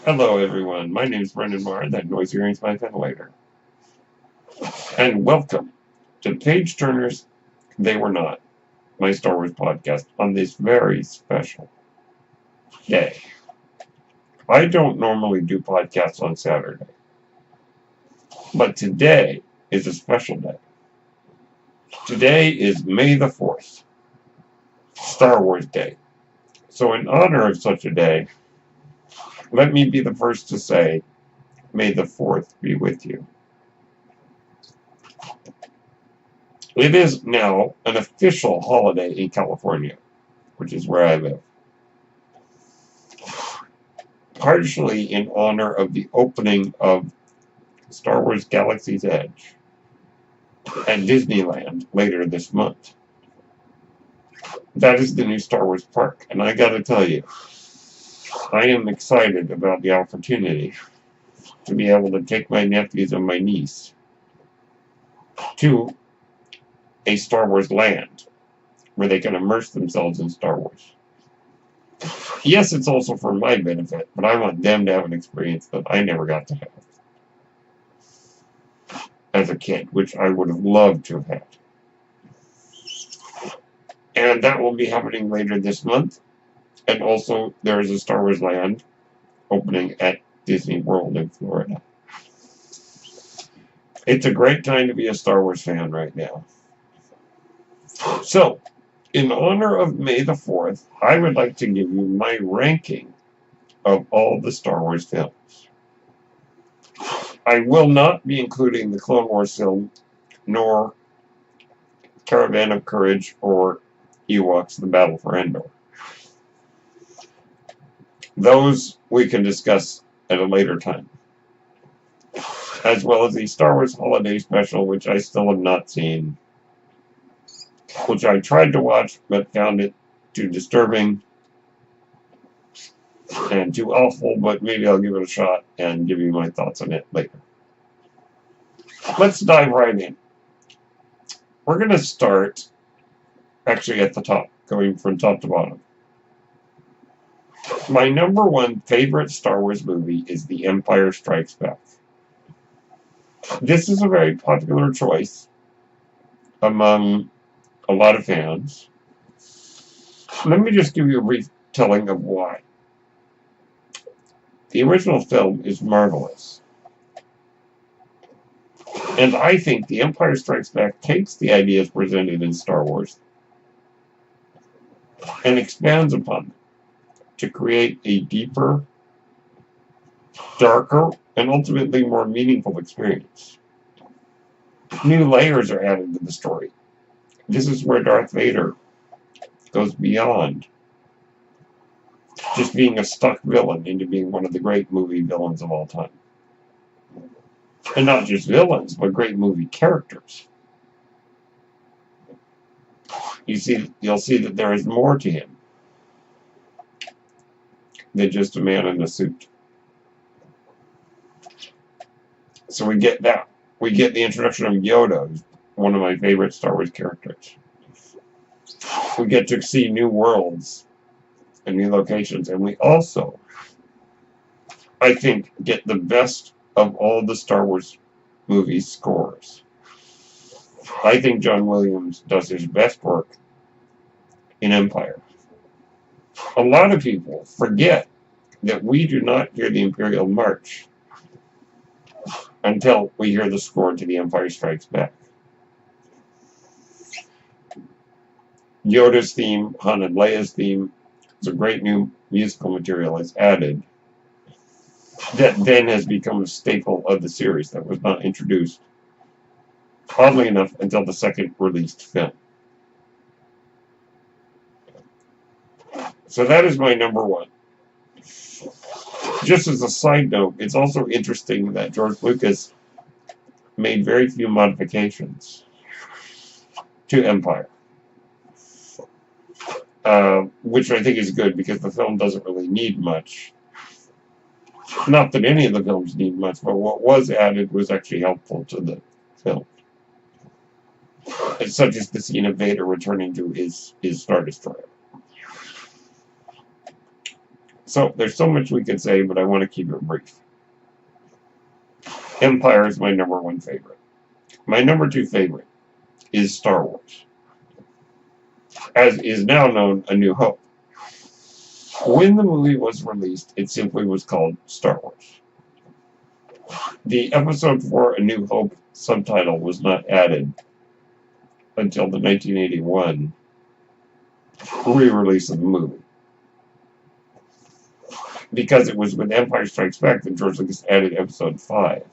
Hello, everyone. My name is Brendan Marr. That noise hearing is my ventilator. And welcome to Page Turner's They Were Not, my Star Wars podcast, on this very special day. I don't normally do podcasts on Saturday, but today is a special day. Today is May the 4th, Star Wars Day. So, in honor of such a day, let me be the first to say, May the 4th be with you. It is now an official holiday in California, which is where I live. Partially in honor of the opening of Star Wars Galaxy's Edge at Disneyland later this month. That is the new Star Wars park, and I gotta tell you, I am excited about the opportunity to be able to take my nephews and my niece to a Star Wars land where they can immerse themselves in Star Wars. Yes, it's also for my benefit, but I want them to have an experience that I never got to have as a kid, which I would have loved to have had. And that will be happening later this month. And also, there is a Star Wars land opening at Disney World in Florida. It's a great time to be a Star Wars fan right now. So, in honor of May the 4th, I would like to give you my ranking of all the Star Wars films. I will not be including the Clone Wars film, nor Caravan of Courage or Ewoks, The Battle for Endor. Those we can discuss at a later time. As well as the Star Wars Holiday Special, which I still have not seen, which I tried to watch but found it too disturbing and too awful, but maybe I'll give it a shot and give you my thoughts on it later. Let's dive right in. We're going to start actually at the top, going from top to bottom. My number one favorite Star Wars movie is The Empire Strikes Back. This is a very popular choice among a lot of fans. Let me just give you a brief telling of why. The original film is marvelous. And I think The Empire Strikes Back takes the ideas presented in Star Wars and expands upon them to create a deeper, darker, and ultimately more meaningful experience. New layers are added to the story. This is where Darth Vader goes beyond just being a stuck villain into being one of the great movie villains of all time. And not just villains, but great movie characters. You'll see that there is more to him than just a man in a suit. So we get that. We get the introduction of Yoda, who's one of my favorite Star Wars characters. We get to see new worlds and new locations, and we also, I think, get the best of all the Star Wars movies scores. I think John Williams does his best work in Empire. A lot of people forget that we do not hear the Imperial March until we hear the score to The Empire Strikes Back. Yoda's theme, Han and Leia's theme, is a great new musical material that's added that then has become a staple of the series that was not introduced, oddly enough, until the second released film. So that is my number one. Just as a side note, it's also interesting that George Lucas made very few modifications to Empire. Which I think is good because the film doesn't really need much. Not that any of the films need much, but what was added was actually helpful to the film. Such as the scene of Vader returning to his Star Destroyer. So there's so much we could say, but I want to keep it brief. Empire is my number one favorite. My number two favorite is Star Wars, as is now known, A New Hope. When the movie was released, it simply was called Star Wars. The Episode 4 A New Hope subtitle was not added until the 1981 re-release of the movie. Because it was with Empire Strikes Back that George Lucas added Episode 5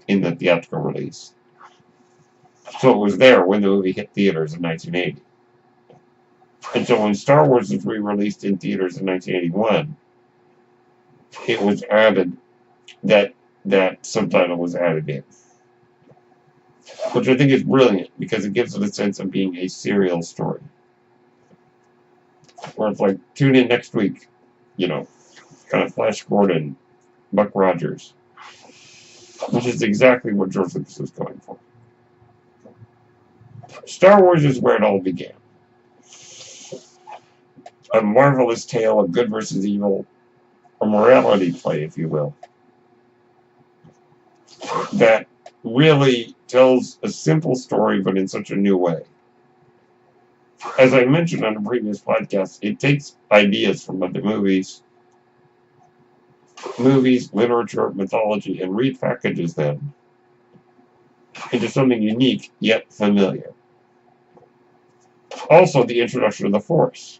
in the theatrical release. So it was there when the movie hit theaters in 1980. And so when Star Wars was re-released in theaters in 1981, it was added, that subtitle was added in. Which I think is brilliant, because it gives it a sense of being a serial story. Where it's like, tune in next week, kind of Flash Gordon, Buck Rogers. Which is exactly what George Lucas was going for. Star Wars is where it all began. A marvelous tale of good versus evil, a morality play, if you will, that really tells a simple story, but in such a new way. As I mentioned on a previous podcast, it takes ideas from other movies, literature, mythology, and repackages them into something unique yet familiar. Also, the introduction of the Force,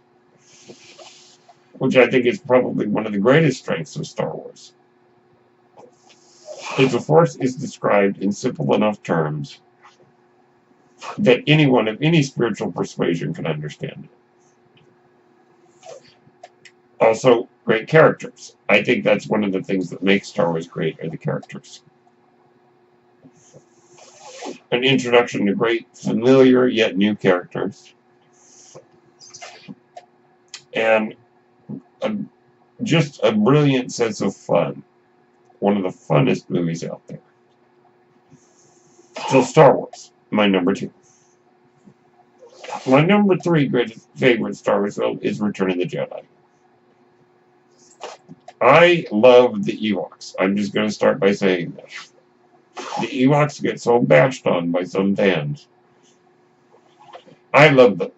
which I think is probably one of the greatest strengths of Star Wars. The Force is described in simple enough terms that anyone of any spiritual persuasion can understand it. Also, great characters. I think that's one of the things that makes Star Wars great, are the characters. An introduction to great, familiar, yet new characters. And just a brilliant sense of fun. One of the funnest movies out there. So Star Wars, my number two. My number three greatest favorite Star Wars film is Return of the Jedi. I love the Ewoks. I'm just going to start by saying that. The Ewoks get so bashed on by some fans. I love them.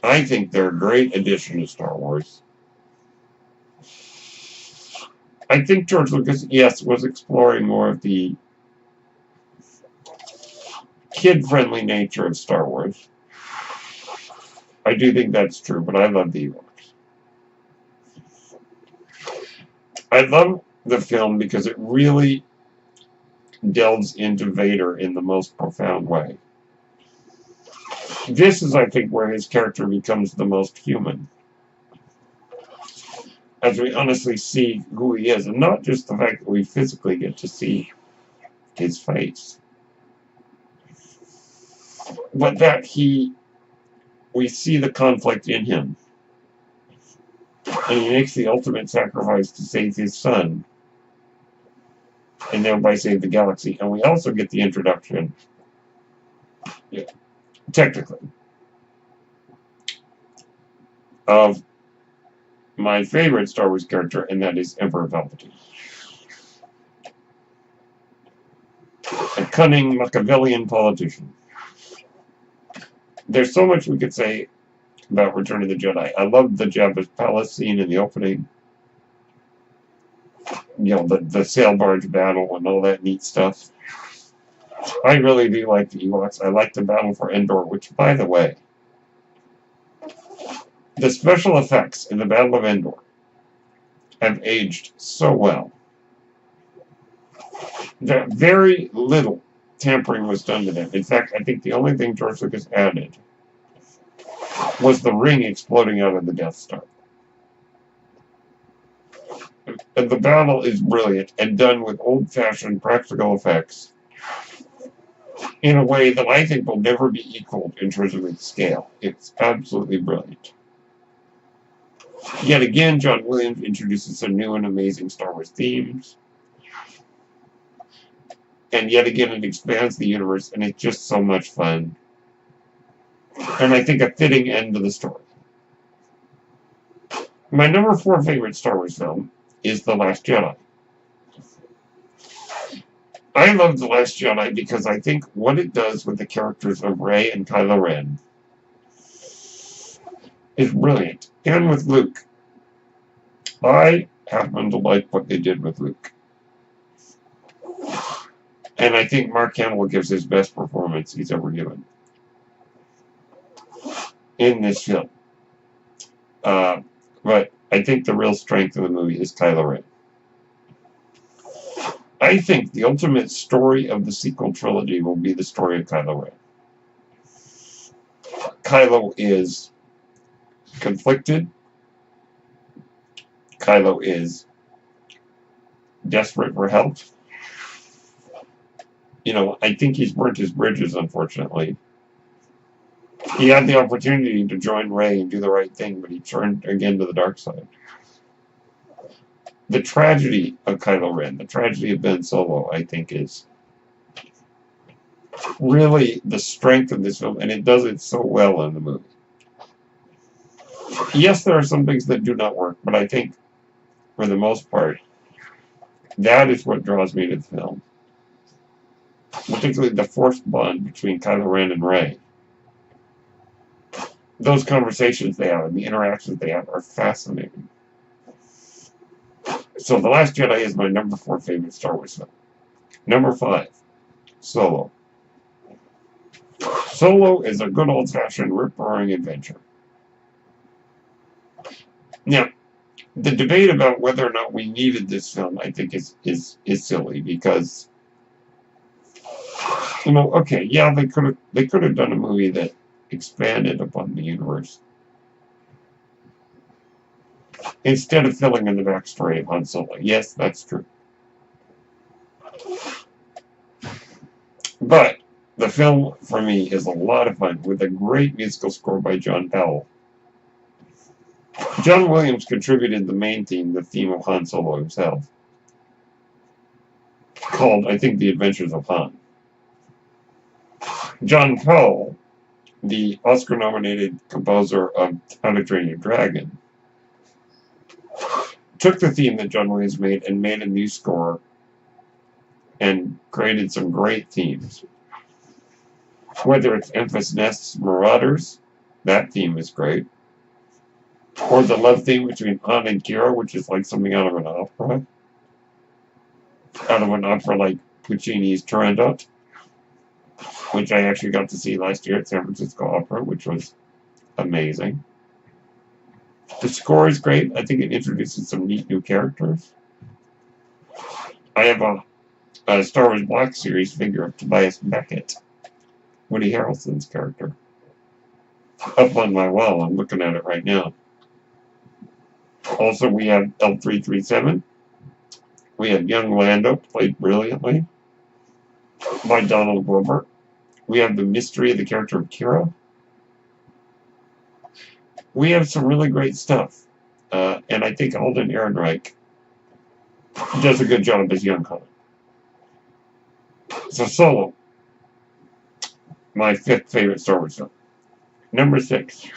I think they're a great addition to Star Wars. I think George Lucas, yes, was exploring more of the kid-friendly nature of Star Wars. I do think that's true, but I love the Ewoks. I love the film because it really delves into Vader in the most profound way. This is, I think, where his character becomes the most human. As we honestly see who he is, and not just the fact that we physically get to see his face, but that we see the conflict in him. And he makes the ultimate sacrifice to save his son, and thereby save the galaxy. And we also get the introduction, technically, of my favorite Star Wars character, and that is Emperor Palpatine. A cunning Machiavellian politician. There's so much we could say about Return of the Jedi. I love the Jabba's palace scene in the opening. The sail barge battle and all that neat stuff. I really do like the Ewoks. I like the battle for Endor, which, by the way, the special effects in the Battle of Endor have aged so well that very little tampering was done to them. In fact, I think the only thing George Lucas added was the ring exploding out of the Death Star. And the battle is brilliant and done with old-fashioned practical effects in a way that I think will never be equaled in terms of its scale. It's absolutely brilliant. Yet again, John Williams introduces some new and amazing Star Wars themes. And yet again, it expands the universe, and it's just so much fun. And I think a fitting end to the story. My number 4 favorite Star Wars film is The Last Jedi. I love The Last Jedi because I think what it does with the characters of Rey and Kylo Ren is brilliant. And with Luke. I happen to like what they did with Luke. And I think Mark Hamill gives his best performance he's ever given in this film. But I think the real strength of the movie is Kylo Ren. I think the ultimate story of the sequel trilogy will be the story of Kylo Ren. Kylo is conflicted. Kylo is desperate for help. I think he's burnt his bridges, unfortunately. He had the opportunity to join Rey and do the right thing, but he turned again to the dark side. The tragedy of Kylo Ren, the tragedy of Ben Solo, I think is really the strength of this film, and it does it so well in the movie. Yes, there are some things that do not work, but I think, for the most part, that is what draws me to the film. Particularly the forced bond between Kylo Ren and Rey. Those conversations they have and the interactions they have are fascinating. So The Last Jedi is my number 4 favorite Star Wars film. Number 5, Solo. Solo is a good old-fashioned rip-roaring adventure. Now, the debate about whether or not we needed this film, I think, is silly because, okay, yeah, they could have done a movie that expanded upon the universe instead of filling in the backstory of Han Solo. Yes, that's true. But the film, for me, is a lot of fun with a great musical score by John Powell. John Williams contributed the main theme, the theme of Han Solo himself, called, I think, The Adventures of Han. John Powell, the Oscar-nominated composer of How to Train Your Dragon, took the theme that John Williams made and made a new score and created some great themes. Whether it's Enfys Nest's Marauders, that theme is great. Or the love theme between Han and Kira, which is like something out of an opera. Out of an opera like Puccini's Turandot, which I actually got to see last year at San Francisco Opera, which was amazing. The score is great. I think it introduces some neat new characters. I have a Star Wars Black Series figure of Tobias Beckett, Woody Harrelson's character, up on my wall. I'm looking at it right now. Also, we have L337. We have young Lando, played brilliantly by Donald Glover. We have the mystery of the character of Kira. We have some really great stuff. And I think Alden Ehrenreich does a good job as young Han. So Solo, my 5th favorite Star Wars film. Number 6,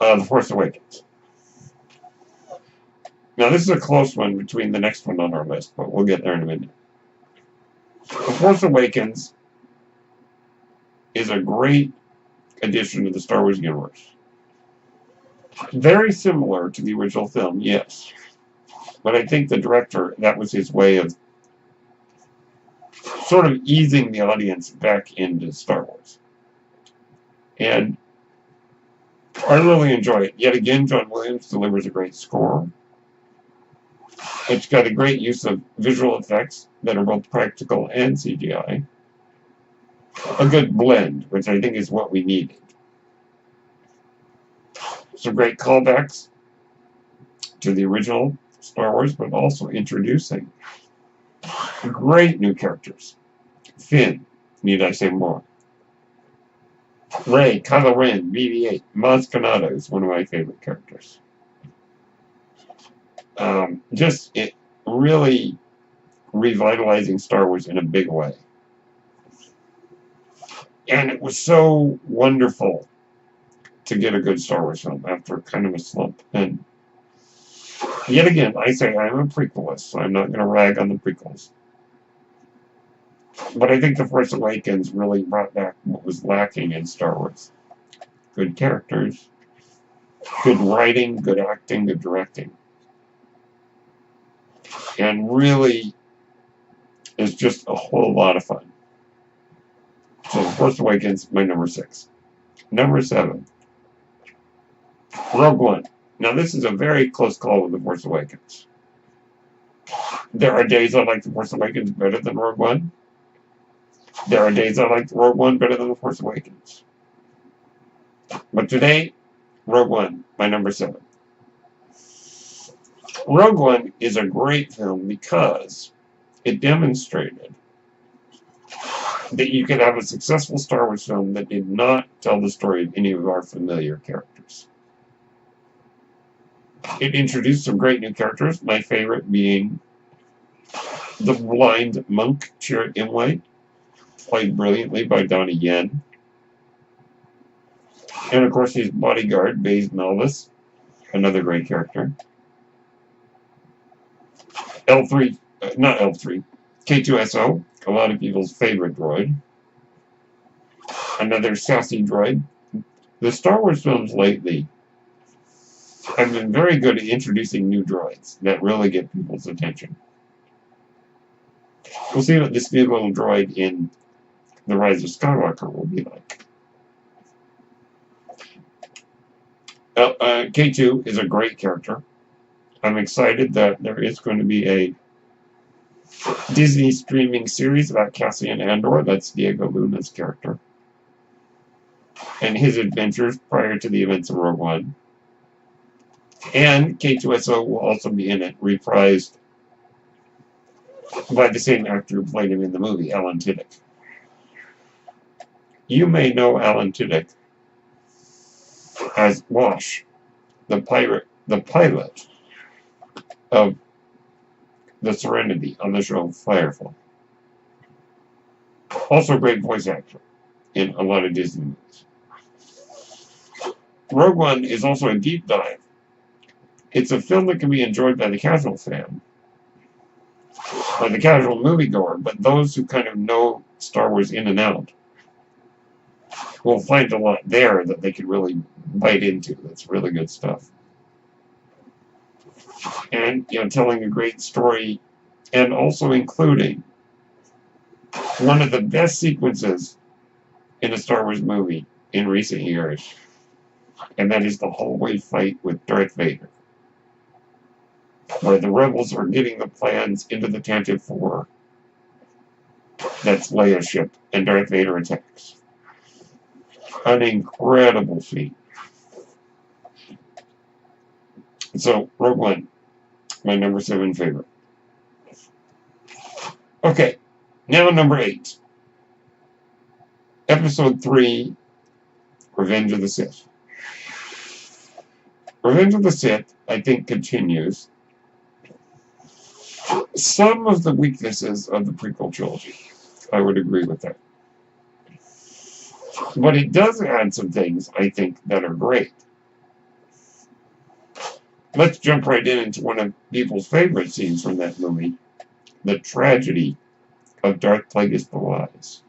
The Force Awakens. Now, this is a close one between the next one on our list, but we'll get there in a minute. The Force Awakens is a great addition to the Star Wars universe. Very similar to the original film, yes. But I think the director, that was his way of sort of easing the audience back into Star Wars. And I really enjoy it. Yet again, John Williams delivers a great score. It's got a great use of visual effects that are both practical and CGI. A good blend, which I think is what we needed. Some great callbacks to the original Star Wars, but also introducing great new characters. Finn, need I say more? Rey, Kylo Ren, BB-8, Maz Kanata is one of my favorite characters. Just it really revitalizing Star Wars in a big way. And it was so wonderful to get a good Star Wars film after kind of a slump. And yet again, I say I'm a prequelist, so I'm not going to rag on the prequels. But I think The Force Awakens really brought back what was lacking in Star Wars. Good characters, good writing, good acting, good directing. And really is just a whole lot of fun. So The Force Awakens, my number 6. Number 7, Rogue One. Now this is a very close call with The Force Awakens. There are days I like The Force Awakens better than Rogue One. There are days I like Rogue One better than The Force Awakens. But today, Rogue One, my number 7. Rogue One is a great film because it demonstrated that you could have a successful Star Wars film that did not tell the story of any of our familiar characters. It introduced some great new characters, my favorite being the blind monk, Chirrut Imwe, played brilliantly by Donnie Yen. And of course his bodyguard, Baze Malbus, another great character. K2SO, a lot of people's favorite droid. Another sassy droid. The Star Wars films lately have been very good at introducing new droids that really get people's attention. We'll see what this new little droid in The Rise of Skywalker will be like. K2 is a great character. I'm excited that there is going to be a Disney streaming series about Cassian Andor. That's Diego Luna's character. And his adventures prior to the events of Rogue One. And K2SO will also be in it, reprised by the same actor who played him in the movie, Alan Tudyk. You may know Alan Tudyk as Wash, the pilot of the Serenity on the show Firefly. Also a great voice actor in a lot of Disney movies. Rogue One is also a deep dive. It's a film that can be enjoyed by the casual fan, by the casual moviegoer, but those who kind of know Star Wars in and out will find a lot there that they can really bite into. That's really good stuff. And, telling a great story, and also including one of the best sequences in a Star Wars movie in recent years, and that is the hallway fight with Darth Vader, where the rebels are getting the plans into the Tantive 4. That's Leia's ship, and Darth Vader attacks. An incredible feat. So, Rogue One, my number 7 favorite. Okay, now number 8. Episode 3, Revenge of the Sith. Revenge of the Sith, I think, continues some of the weaknesses of the prequel trilogy. I would agree with that. But it does add some things, I think, that are great. Let's jump right into one of people's favorite scenes from that movie, the tragedy of Darth Plagueis the Wise.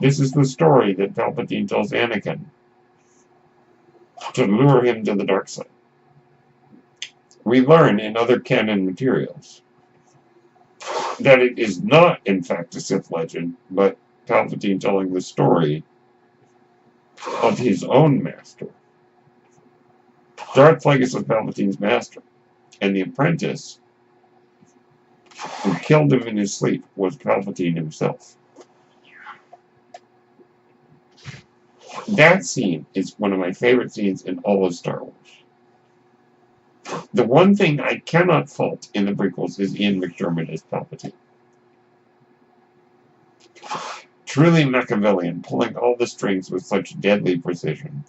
This is the story that Palpatine tells Anakin to lure him to the dark side. We learn in other canon materials that it is not, in fact, a Sith legend, but Palpatine telling the story of his own master. Darth Plagueis was Palpatine's master, and the apprentice who killed him in his sleep was Palpatine himself. That scene is one of my favorite scenes in all of Star Wars. The one thing I cannot fault in the prequels is Ian McDiarmid as Palpatine. Truly Machiavellian, pulling all the strings with such deadly precision.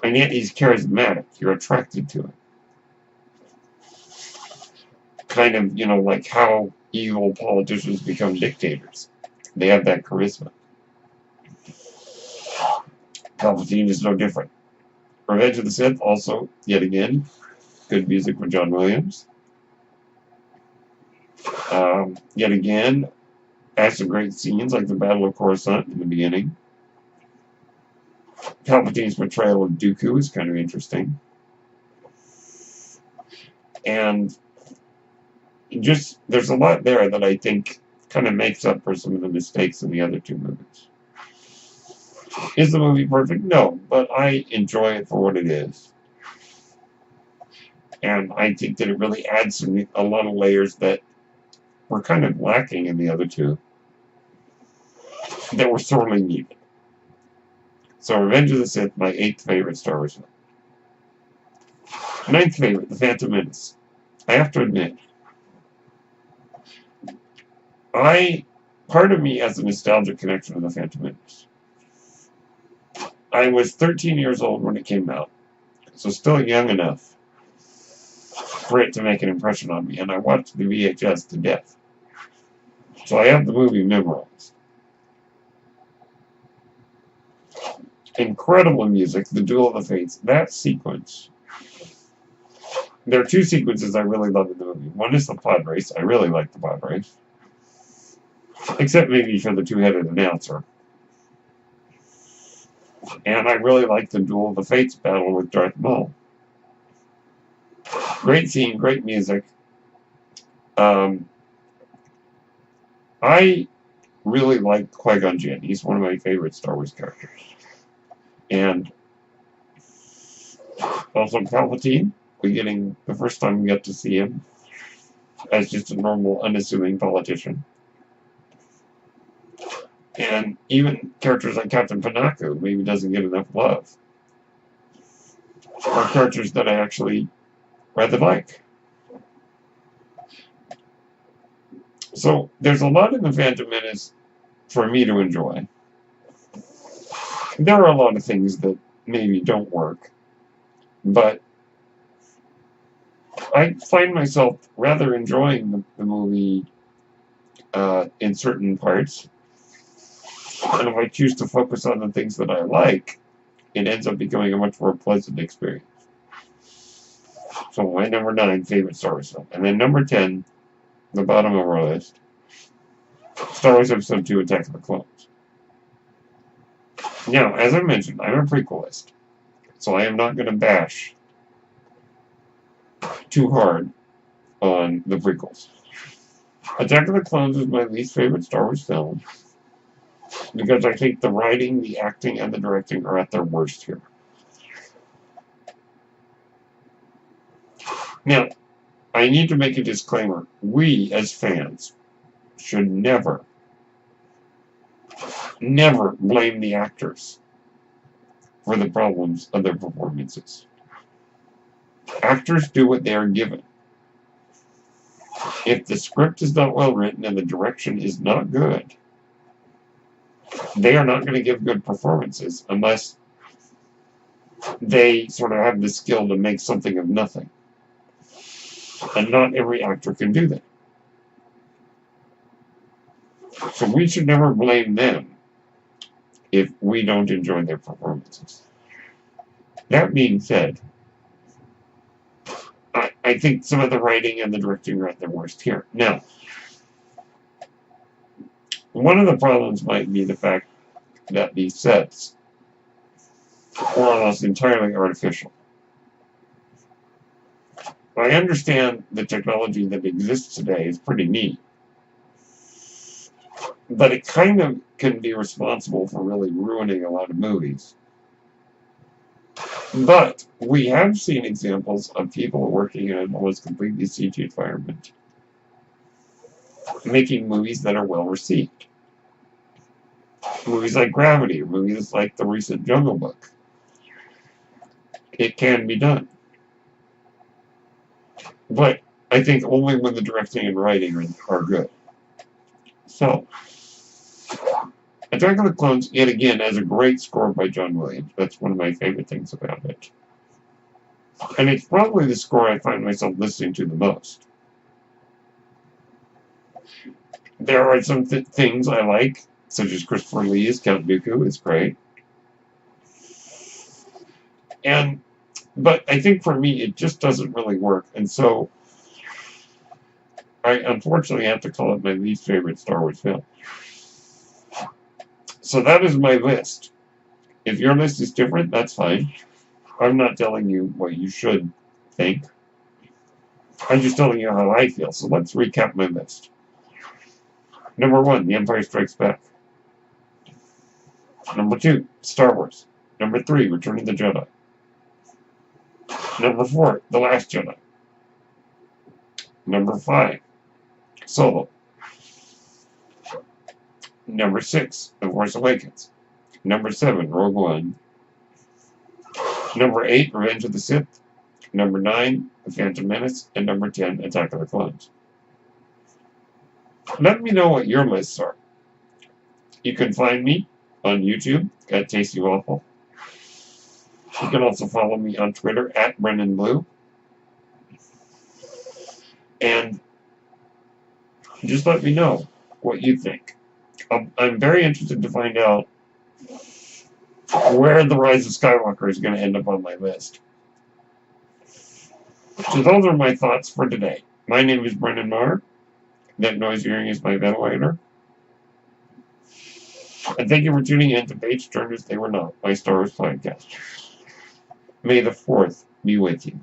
And yet he's charismatic. You're attracted to him. Kind of, like how evil politicians become dictators. They have that charisma. Palpatine is no different. Revenge of the Sith, also, yet again, good music with John Williams. Yet again, has some great scenes like the Battle of Coruscant in the beginning. Palpatine's portrayal of Dooku is kind of interesting. And just, there's a lot there that I think kind of makes up for some of the mistakes in the other two movies. Is the movie perfect? No, but I enjoy it for what it is. And I think that it really adds a lot of layers that were kind of lacking in the other two, that were sorely needed. So Revenge of the Sith, my 8th favorite Star Wars film. 9th favorite, The Phantom Menace. I have to admit, part of me has a nostalgic connection to The Phantom Menace. I was 13 years old when it came out, so still young enough for it to make an impression on me, and I watched the VHS to death. So I have the movie memorized. Incredible music, The Duel of the Fates, that sequence. There are two sequences I really love in the movie. One is the pod race. I really like the pod race. Except maybe for the two-headed announcer. And I really like the Duel of the Fates battle with Darth Maul. Great scene, great music. I really like Qui-Gon Jinn. He's one of my favorite Star Wars characters. And also Palpatine. The first time we get to see him as just a normal, unassuming politician. And even characters like Captain Panaka, who maybe doesn't get enough love, are characters that I actually rather like. So there's a lot in The Phantom Menace for me to enjoy. There are a lot of things that maybe don't work, but I find myself rather enjoying the movie in certain parts. And if I choose to focus on the things that I like, it ends up becoming a much more pleasant experience. So my number 9 favorite Star Wars film. And then number 10, the bottom of our list, Star Wars Episode 2, Attack of the Clones. Now, as I mentioned, I'm a prequelist, so I am not going to bash too hard on the prequels. Attack of the Clones is my least favorite Star Wars film, because I think the writing, the acting, and the directing are at their worst here. Now, I need to make a disclaimer. We, as fans, should never blame the actors for the problems of their performances. Actors do what they are given. If the script is not well written and the direction is not good, they are not going to give good performances unless they sort of have the skill to make something of nothing. And not every actor can do that. So we should never blame them if we don't enjoy their performances. That being said, I think some of the writing and the directing are at their worst here. Now, one of the problems might be the fact that these sets are almost entirely artificial. I understand the technology that exists today is pretty neat, but it kind of can be responsible for really ruining a lot of movies. But we have seen examples of people working in an almost completely CG environment, making movies that are well received. Movies like Gravity, or movies like the recent Jungle Book. It can be done. But I think only when the directing and writing are good. So, Attack of the Clones, yet again, has a great score by John Williams. That's one of my favorite things about it. And it's probably the score I find myself listening to the most. There are some things I like, such as Christopher Lee as Count Dooku is great. But I think for me, it just doesn't really work. And so I unfortunately have to call it my least favorite Star Wars film. So that is my list. If your list is different, that's fine. I'm not telling you what you should think. I'm just telling you how I feel. So let's recap my list. Number 1, The Empire Strikes Back. Number 2, Star Wars. Number 3, Return of the Jedi. Number 4, The Last Jedi. Number 5, Solo. Number 6, The Force Awakens. Number 7, Rogue One. Number 8, Revenge of the Sith. Number 9, The Phantom Menace. And number 10, Attack of the Clones. Let me know what your lists are. You can find me on YouTube at Tasty Waffle. You can also follow me on Twitter at Brennan Blue. And just let me know what you think. I'm very interested to find out where The Rise of Skywalker is going to end up on my list. So those are my thoughts for today. My name is Brennan Marr. That noise you're hearing is my ventilator. And thank you for tuning in to Page Turners They Were Not, my Star Wars podcast. May the 4th be with you.